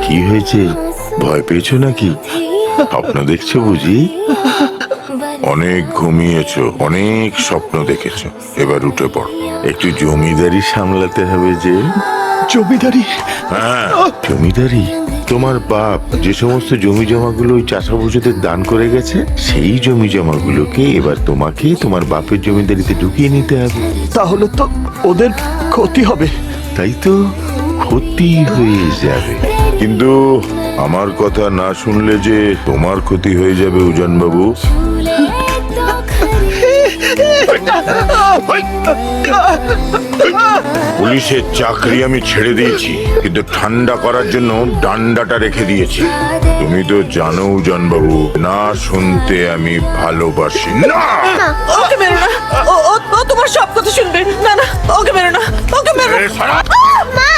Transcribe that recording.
কি হয়েছে, ভয় পেয়েছো নাকি? স্বপ্ন দেখছো বুঝি? অনেক ঘুমিয়েছো, অনেক স্বপ্ন দেখেছো, এবার উঠে পড়ো। একটু জমিদারি সামলাতে হবে যে। জমিদারি? হ্যাঁ, জমিদারি। তোমার বাপ যে সমস্ত জমি জমাগুলো ওই চাষাভুষোদের দান করে গেছে, সেই জমি জমাগুলোকে এবার তোমাকে তোমার বাপের জমিদারিতে ঢুকিয়ে নিতে হবে। তাহলে তো ওদের ক্ষতি হবে। তাই তো, ক্ষতি হয়ে যাবে। কিন্তু আমার কথা না শুনলে যে তোমার ক্ষতি হয়ে যাবে উজান বাবু। পুলিশের চাকরি আমি ছেড়ে দিয়েছি, কিন্তু ঠান্ডা করার জন্য ডান্ডাটা রেখে দিয়েছি। তুমি তো জানো উজান বাবু, না শুনতে আমি ভালোবাসি না। ওকে মেরো না, ও তোমার সব কথা শুনবে। না না, ওকে মেরো না, ওকে মেরো না। এ, সারা! মা